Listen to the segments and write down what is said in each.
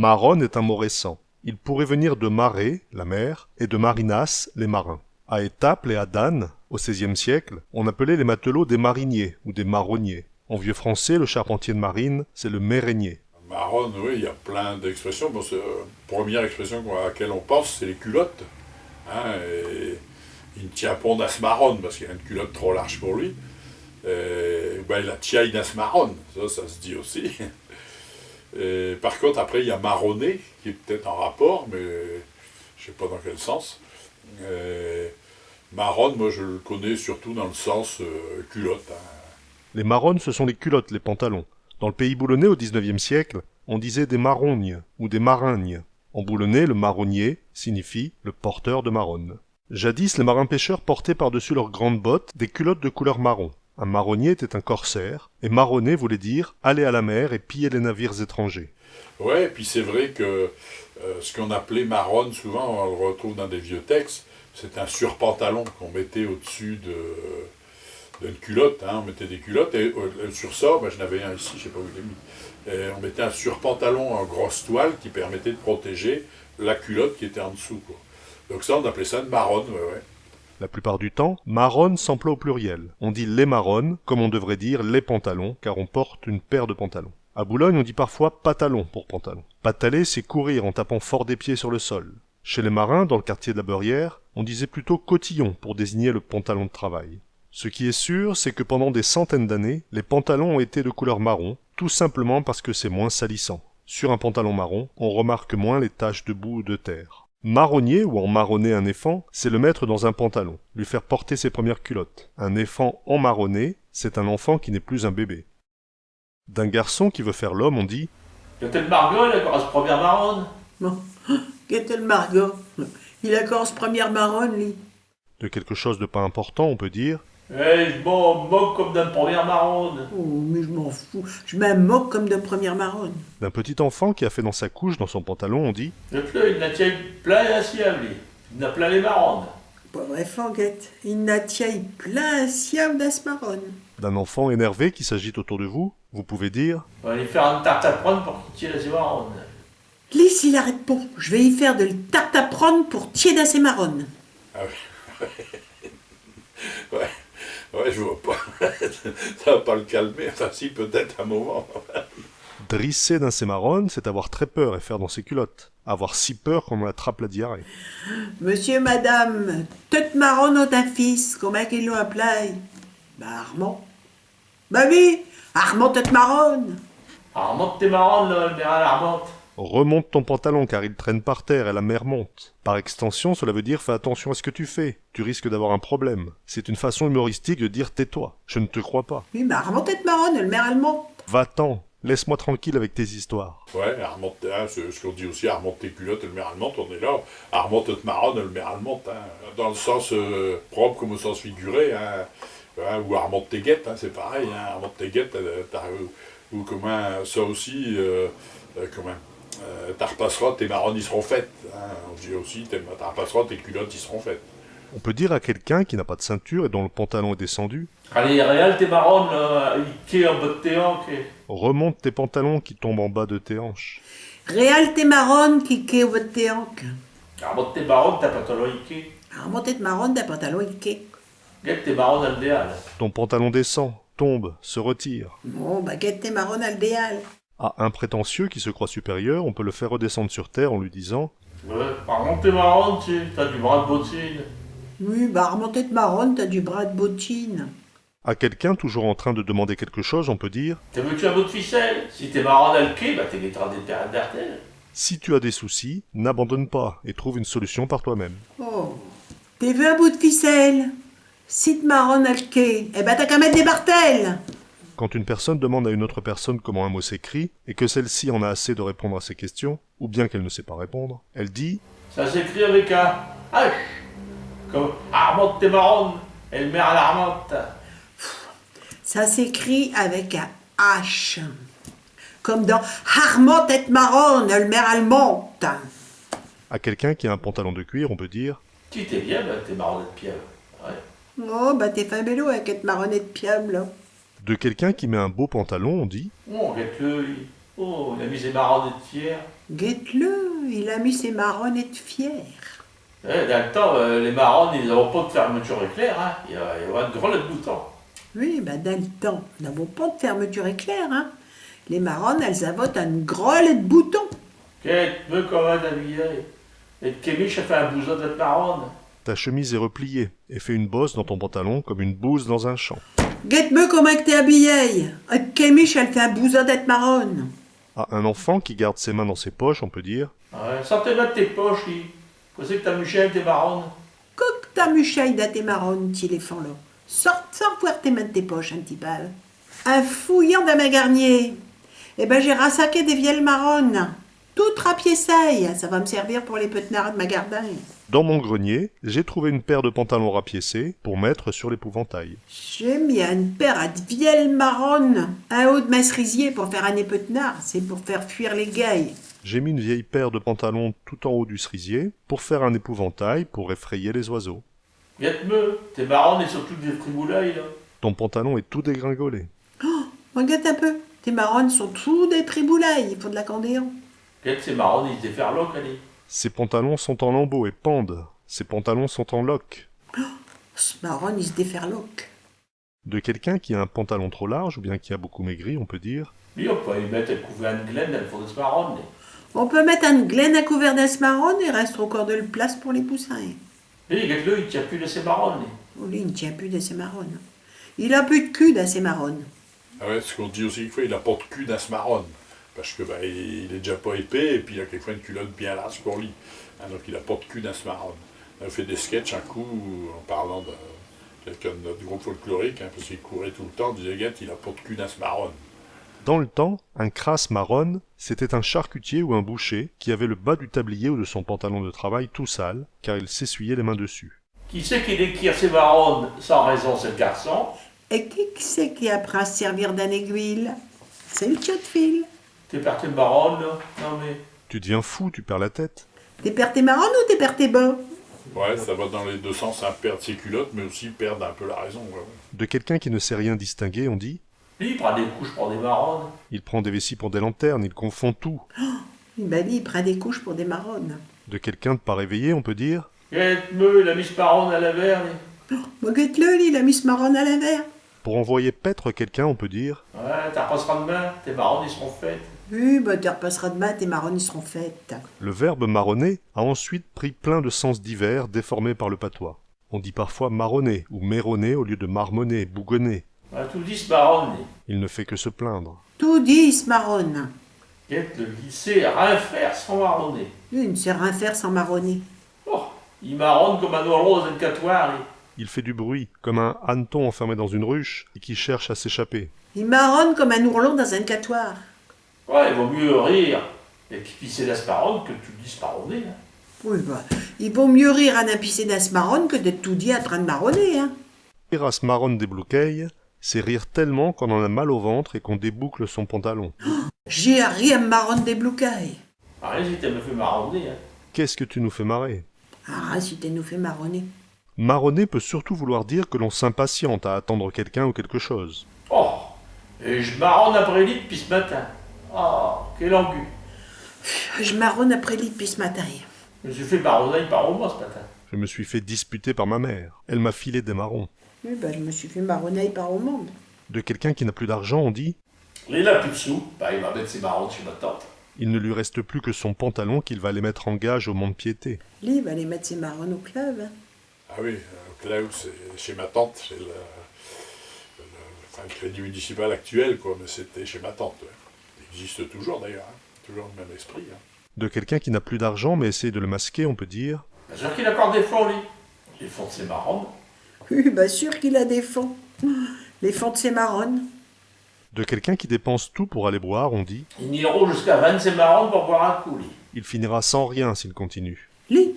Maronne est un mot récent. Il pourrait venir de mare, la mer, et de marinas, les marins. À Étaples et à Dan, au XVIe siècle, on appelait les matelots des mariniers ou des marronniers. En vieux français, le charpentier de marine, c'est le mérénier. Maronne, oui, il y a plein d'expressions. Bon, première expression à laquelle on pense, c'est les culottes. Hein, et il ne tient pas das Maronne parce qu'il a une culotte trop large pour lui. Il a tiaille das Maronne, ça se dit aussi. Par contre, après, il y a marronné, qui est peut-être en rapport, mais je ne sais pas dans quel sens. Maronne, moi, je le connais surtout dans le sens culotte. Hein. Les marronnes, ce sont les culottes, les pantalons. Dans le pays boulonnais, au XIXe siècle, on disait des marrognes ou des maragnes. En boulonnais, le marronnier signifie le porteur de marronne. Jadis, les marins-pêcheurs portaient par-dessus leurs grandes bottes des culottes de couleur marron. Un marronnier était un corsaire, et marronner voulait dire aller à la mer et piller les navires étrangers. Ouais, et puis c'est vrai que ce qu'on appelait marronne, souvent on le retrouve dans des vieux textes, c'est un surpantalon qu'on mettait au-dessus d'une culotte, hein, on mettait des culottes, et sur ça, je n'avais un ici, je ne sais pas où il est mis, on mettait un surpantalon en grosse toile qui permettait de protéger la culotte qui était en dessous, quoi. Donc ça, on appelait ça une marronne, ouais. La plupart du temps, marronne s'emploie au pluriel. On dit les marronnes, comme on devrait dire les pantalons, car on porte une paire de pantalons. À Boulogne, on dit parfois patalon pour pantalon. Pataler, c'est courir en tapant fort des pieds sur le sol. Chez les marins, dans le quartier de la Beurrière, on disait plutôt cotillon pour désigner le pantalon de travail. Ce qui est sûr, c'est que pendant des centaines d'années, les pantalons ont été de couleur marron, tout simplement parce que c'est moins salissant. Sur un pantalon marron, on remarque moins les taches de boue ou de terre. Marronnier, ou en marronner un éphant, c'est le mettre dans un pantalon, lui faire porter ses premières culottes. Un éphant emmarronné, c'est un enfant qui n'est plus un bébé. D'un garçon qui veut faire l'homme, on dit « Qu'a-t-elle Margot, elle a première marronne ?» Bon, qu'a-t-elle Margot? Il a première marronne, lui. De quelque chose de pas important, on peut dire je m'en moque comme d'une première marronne. Oh, mais je m'en fous. Je me moque comme d'une première marronne. D'un petit enfant qui a fait dans sa couche, dans son pantalon, on dit Le fleu, il n'a tient plein la siave, lui. Il n'a plein les marronnes. Pauvre fanguette, il n'a tient plein siave d'as marronne. D'un enfant énervé qui s'agite autour de vous, vous pouvez dire On va lui faire une tarte à prendre pour qu'il tire ses marronnes. Lys, il arrête pas. Je vais y faire de la tarte à prendre pour tirer ses marronnes. Ah oui. Ouais, je vois pas. Ça va pas le calmer. Enfin, si, peut-être un moment. Drisser dans ses marronnes, c'est avoir très peur et faire dans ses culottes. Avoir si peur qu'on attrape la diarrhée. Monsieur, madame, toute marronne ont un fils, comment qu'ils l'ont appelé? Armand. Oui, Armand toute marronne. Remonte tes marronnes, là, le mère la remonte. Remonte ton pantalon car il traîne par terre et la mer monte. Par extension, cela veut dire fais attention à ce que tu fais. Tu risques d'avoir un problème. C'est une façon humoristique de dire tais-toi. Je ne te crois pas. Oui, Armand toute marronne, le mère elle monte. Va-t'en. Laisse-moi tranquille avec tes histoires. Ouais, c'est ce qu'on dit aussi, remonte tes culottes, le mer allemande, on est là. Remonte toute marronne, le mer allemande, hein. Dans le sens propre comme au sens figuré, hein. Ou remonte tes guettes, hein, c'est pareil, hein. Remonte tes guettes, ou comment, ça aussi, t'as repasseras, tes marronnes y seront faites. Hein. On dit aussi, t'as repasseras, tes culottes y seront faites. On peut dire à quelqu'un qui n'a pas de ceinture et dont le pantalon est descendu Allez, réal tes marronnes, là, il en bas de tes hanches. remonte tes pantalons qui tombent en bas de tes hanches. Réal tes marronnes qui au bout de tes hanques. Remonte tes marronnes, t'as pantalon iqué. Armand toute marronne d'un pantalon iqué. Guette tes marronnes aldéales. Ton pantalon descend, tombe, se retire. Bon, guette tes marronnes aldéal. À un prétentieux qui se croit supérieur, on peut le faire redescendre sur terre en lui disant Ouais, remonte tes marronnes, t'as du bras de bottine. Oui, Armand toute marronne, t'as du bras de bottine. à quelqu'un toujours en train de demander quelque chose, on peut dire T'as vu un bout de ficelle? Si t'es marrant dans le quai, t'es des terrains d'artère. si tu as des soucis, n'abandonne pas et trouve une solution par toi-même. Oh, t'as vu un bout de ficelle? Si te marronne à le quai, t'as qu'à mettre des bartels. Quand une personne demande à une autre personne comment un mot s'écrit, et que celle-ci en a assez de répondre à ses questions, ou bien qu'elle ne sait pas répondre, elle dit Ça s'écrit avec un H. Comme Armande tes marronnes, et le maire à l'Armante. Ça s'écrit avec un H. Comme dans Armand tête marronne, le maire allemande. à quelqu'un qui a un pantalon de cuir, on peut dire Si t'es bien, t'es marronne de pied. Ouais. Oh, t'es fin vélo avec cette marronnette piable, là. de quelqu'un qui met un beau pantalon, on dit Oh, regarde-le, Oh, il a mis ses marronnettes fières. Guette-le, il a mis ses marronnettes fières. Dans le temps, les marronnes, ils n'avaient pas de fermeture éclair, hein. Il y avait un gros bouton. Oui, dans le temps, nous n'avons pas de fermeture éclair, hein. Les marronnes, elles avaient un grelet de boutons. Qu'est-ce que comment ta vieille? Et Kémiche a fait un bouson de marronne. Ta chemise est repliée et fait une bosse dans ton pantalon comme une bouse dans un champ. Guette-me comment que t'es habillée. Kémiche, elle fait un bouson d'être marronne. À un enfant qui garde ses mains dans ses poches, on peut dire Ouais, sortez de tes poches, lui. Qu'est-ce que t'as muché avec tes marronnes? Coque ta muchaille dans tes marronnes, petit éléphant là. Sors voir tes mains de tes poches, un petit pal. Un fouillant dans ma garnier. Eh ben, j'ai rassaqué des vieilles marronnes. Toutes rapiéçailles. Ça va me servir pour les petnards de ma gardin. Dans mon grenier, j'ai trouvé une paire de pantalons rapiécés pour mettre sur l'épouvantail. J'ai mis une paire à de vieilles marronnes. Un haut de ma cerisier pour faire un épetnard. C'est pour faire fuir les gailles. J'ai mis une vieille paire de pantalons tout en haut du cerisier pour faire un épouvantail pour effrayer les oiseaux. Viens-te-me, tes marronnes, ils sont toutes des friboulailles, là. Ton pantalon est tout dégringolé. Regarde un peu. Tes marronnes sont tous des triboulailles. Il faut de l'accordéon. Regarde, ces marronnes, ils se déferloquent, allez. Ces pantalons sont en lambeaux et pendent. Ces pantalons sont en loques. Ce marronne, il se déferloque. De quelqu'un qui a un pantalon trop large ou bien qui a beaucoup maigri, on peut dire Lui, on peut y mettre un couvert de glaine dans le fond de ce marronne, là. On peut mettre une glaine à couvert d'as marronne et reste encore de la place pour les poussins. Lui, regarde-le, il tient plus de ses marronnes, lui. Oh, lui, il ne tient plus de ses marronnes. Il a plus de cul dans ses marronnes. Ah ouais, ce qu'on dit aussi quelquefois, il a pas de cul dans ce marronne. Parce que il est déjà pas épais, et puis il a quelquefois une culotte bien large pour lui. Hein, donc il a pas de cul dans ce marronne. On a fait des sketchs un coup en parlant de quelqu'un de notre groupe folklorique, hein, parce qu'il courait tout le temps, on disait, il a pas de cul dans ce marronne. Dans le temps, un crasse marronne, c'était un charcutier ou un boucher qui avait le bas du tablier ou de son pantalon de travail tout sale, car il s'essuyait les mains dessus. Qui c'est qui déquire ses marronnes sans raison, c'est le garçon? Et qui c'est qui apprend à se servir d'un aiguille? C'est le tio de fil. T'es perdu de marronne, là? Non, mais... Tu deviens fou, tu perds la tête. T'es perds tes marronnes ou t'es perds tes bas? Ouais, ça va dans les deux sens, hein, perdre ses culottes, mais aussi perdre un peu la raison. Ouais. De quelqu'un qui ne sait rien distinguer, on dit Lui, il prend des couches pour des marronnes. il prend des vessies pour des lanternes, il confond tout. Ben lui, il prend des couches pour des marronnes. De quelqu'un de pas réveillé, on peut dire Guette-me, il a mis ce marronne à la verre, lui. Moquette-le, lui, il a mis ce marronne à l'envers. pour envoyer paître quelqu'un, on peut dire Ouais, t'en repasseras demain, tes marronnes, ils seront faites. Oui, ben tu repasseras demain, tes marronnes, ils seront faites. Le verbe marronner a ensuite pris plein de sens divers déformés par le patois. On dit parfois marronner ou méronner au lieu de marmonner, bougonner. Ouais, tout dit ce marronne, lui. Il ne fait que se plaindre. Tout dit, ce marronne. Guette le lycée, rien faire sans marronner. Lui, il ne sait rien faire sans marronner. Oh, il marronne comme un oiseau dans une catoire, lui. Il fait du bruit, comme un hanneton enfermé dans une ruche et qui cherche à s'échapper. Il marronne comme un ourlon dans un catoire. Ouais, il vaut mieux rire et puis pisser l'asparonne que tu dis marronner. Hein. Oui, ben, il vaut mieux rire à un pissé d'asmarone que d'être tout dit en train de marronner, hein. Rire à se marronne des blouqueilles, c'est rire tellement qu'on en a mal au ventre et qu'on déboucle son pantalon. J'ai ri à me marronne des bloucailles. Rien si t'as me fait marronner. Hein. Qu'est-ce que tu nous fais marrer? Ah, si t'es nous fait marronner. Marronner peut surtout vouloir dire que l'on s'impatiente à attendre quelqu'un ou quelque chose. Oh, et je marronne après lit depuis ce matin. Oh, quel engu. Je marronne après lit depuis ce matin. Je me suis fait marronner par au moins ce matin. Je me suis fait disputer par ma mère. Elle m'a filé des marrons. Oui, ben, je me suis fait marronner par au monde. De quelqu'un qui n'a plus d'argent, on dit Il a plus de sous, bah, il va mettre ses marrons chez ma tante. il ne lui reste plus que son pantalon qu'il va aller mettre en gage au mont-de-piété. Lui, il va aller mettre ses marronnes au club. Hein. Ah oui, au Clau, c'est chez ma tante, c'est le crédit municipal actuel, quoi, mais c'était chez ma tante. Ouais. Il existe toujours d'ailleurs, hein. Toujours le même esprit. Hein. De quelqu'un qui n'a plus d'argent mais essaie de le masquer, on peut dire Bien sûr qu'il a encore des fonds, lui. Les fonds de ses marronnes. Oui, ben sûr qu'il a des fonds. Les fonds de ses marronnes. de quelqu'un qui dépense tout pour aller boire, on dit Il n'ira jusqu'à 20 de ses marronnes pour boire un coup, lui. il finira sans rien s'il continue. Lui,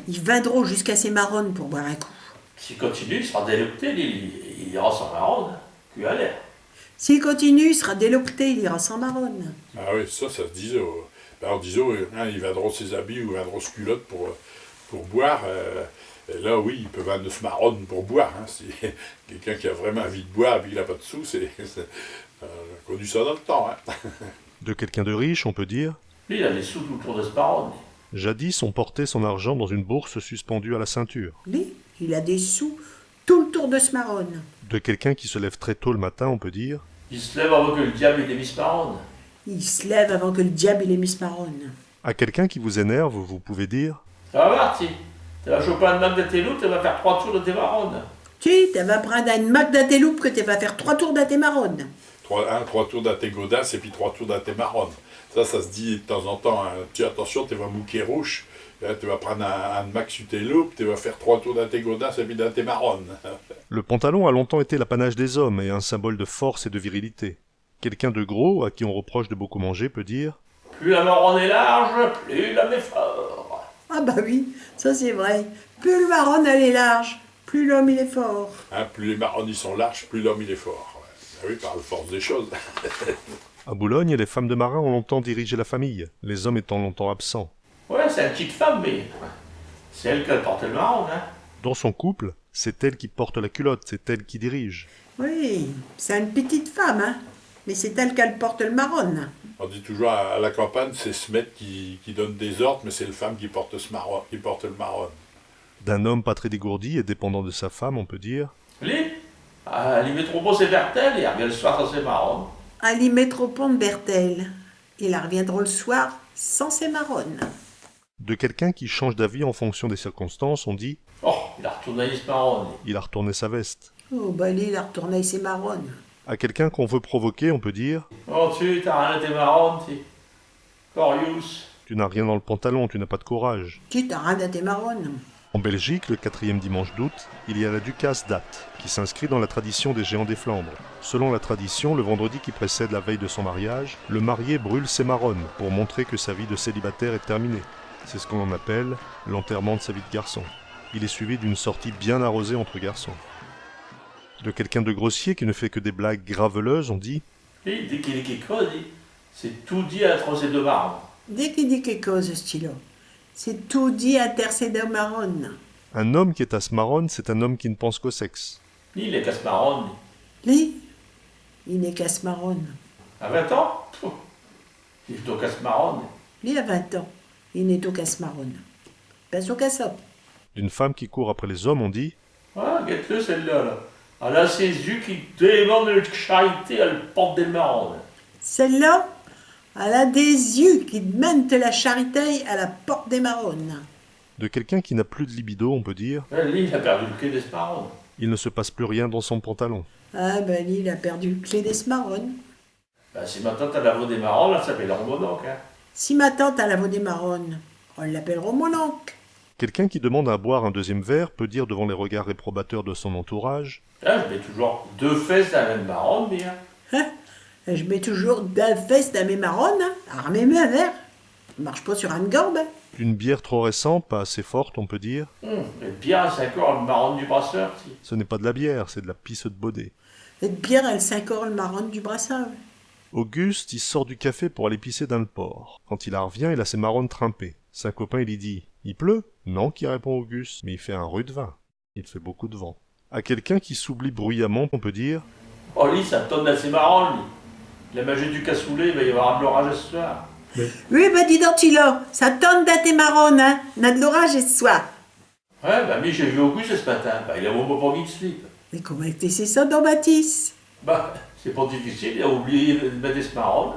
il viendra jusqu'à ses marronnes pour boire un coup. S'il continue, il sera délecté, lui. Il ira sans marronne. Cul à l'air. S'il continue, il sera délocté, il ira sans marronne. Ah oui, ça se disait. On disait, hein, il viendra ses habits ou il viendra ses culottes pour boire. Et là, oui, il peut vendre ce marronne pour boire. Hein. Si quelqu'un qui a vraiment envie de boire et qu'il n'a pas de sous, c'est connu ça dans le temps. Hein. De quelqu'un de riche, on peut dire Lui, il a des sous tout autour de ce marron. jadis on portait son argent dans une bourse suspendue à la ceinture. Lui, il a des sous tout le tour de ce marron. De quelqu'un qui se lève très tôt le matin, on peut dire Il se lève avant que le diable ait mis ce marron. Il se lève avant que le diable ait mis ce marron. à quelqu'un qui vous énerve, vous pouvez dire Ça va partir. Tu vas choper un mac de tes loups, tu vas faire 3 tours de tes marrons. Tu vas prendre une mac d'un tes loups que tu vas faire 3 tours d'un tes marron. 3 tours d'un tes godasses et puis 3 tours d'un tes marronnes. Ça se dit de temps en temps. Hein. Tu attention, tu vas mouquer rouge. Là, tu vas prendre un max sur tes loupes, tu vas faire 3 tours d'un tes godasses et puis d'un tes marronnes. Le pantalon a longtemps été l'apanage des hommes et un symbole de force et de virilité. Quelqu'un de gros, à qui on reproche de beaucoup manger, peut dire Plus la marronne est large, plus l'homme est fort. Ah bah oui, ça c'est vrai. Plus le marron elle est large, plus l'homme il est fort. Hein, plus les marronnes ils sont larges, plus l'homme il est fort. Ouais. Ah oui, par la force des choses. À Boulogne, les femmes de marins ont longtemps dirigé la famille, les hommes étant longtemps absents. Ouais, c'est une petite femme, mais c'est elle qui a porté le marron, hein. Dans son couple, c'est elle qui porte la culotte, c'est elle qui dirige. Oui, c'est une petite femme, hein. Mais c'est elle qu'elle porte le marron. On dit toujours à la campagne, c'est ce maître qui donne des ordres, mais c'est le femme qui porte, qui porte le marron. D'un homme pas très dégourdi et dépendant de sa femme, on peut dire Lui, elle y met trop beau ses vertelles et elle revient le soir sans ses marrons. Ali Métropon de Bertel. Ils reviendront le soir sans ses marronnes. De quelqu'un qui change d'avis en fonction des circonstances, on dit Oh, il a retourné ce marron. il a retourné sa veste. Oh, bah lui, il a retourné ses marronnes. À quelqu'un qu'on veut provoquer, on peut dire Oh, t'as rien à tes marrons, tu. Corius. tu n'as rien dans le pantalon, tu n'as pas de courage. Tu t'as rien à tes marronnes. En Belgique, le 4e dimanche d'août, il y a la Ducasse date, qui s'inscrit dans la tradition des géants des Flandres. Selon la tradition, le vendredi qui précède la veille de son mariage, le marié brûle ses marronnes pour montrer que sa vie de célibataire est terminée. C'est ce qu'on appelle l'enterrement de sa vie de garçon. Il est suivi d'une sortie bien arrosée entre garçons. De quelqu'un de grossier qui ne fait que des blagues graveleuses, on dit Lui, dès qu'il est quelque chose, c'est tout dit entre ces deux marrons. Dès qu'il dit quelque chose, ce stylo, c'est tout dit intercédé aux marronnes. un homme qui est asmarone, c'est un homme qui ne pense qu'au sexe. Lui, il est casse marron. Lui, il n'est qu'à ce marronne. À 20 ans, il est au casse marron. Lui, à 20 ans, il n'est au casse marronne. Pas au casse. D'une femme qui court après les hommes, on dit Ah, guette-le celle-là. Là. Elle a ses yeux qui demandent de charité, elle porte des marrons. Celle-là, elle a des yeux qui demandent la charité à la porte des marronnes. de quelqu'un qui n'a plus de libido, on peut dire Lui, il a perdu le clé des marrons. il ne se passe plus rien dans son pantalon. Ah ben lui, il a perdu le clé des marronnes. Ben, si ma tante a la voix des marrons, là, ça s'appelle un mononcle. Hein. Si ma tante a la voix des marronnes, on l'appellera mon oncle. Quelqu'un qui demande à boire un deuxième verre peut dire devant les regards réprobateurs de son entourage Là, je mets toujours 2 fesses dans la même marronne, bien. Hein? Je mets toujours deux fesses dans mes marronnes, hein. Armez-moi un verre. Je marche pas sur une gorbe. Hein. Une bière trop récente, pas assez forte, on peut dire Et bien, c'est encore le marron du brasseur, si. ce n'est pas de la bière, c'est de la pisse de Baudet. Et bien, elle s'incore le marronne du brassard. Auguste, il sort du café pour aller pisser dans le port. Quand il en revient, il a ses marronnes trempées. Sa copain, il lui dit « Il pleut ?» « Non, qui répond Auguste, mais il fait un rude vin. Il fait beaucoup de vent. » À quelqu'un qui s'oublie bruyamment, on peut dire Oh, lui, ça tonne dans ses marrons, lui. La magie du cassoulet, il va y avoir de l'orage ce soir. Oui, bah dis donc, Tilo, ça tonne dans tes marronnes, hein. On a de l'orage ce soir. Ouais, bah, mais j'ai vu Auguste ce matin. Bah, il a mon beau de slip. Mais comment était ça, don Baptiste? Bah, c'est pas difficile, il a oublié de mettre des marrons.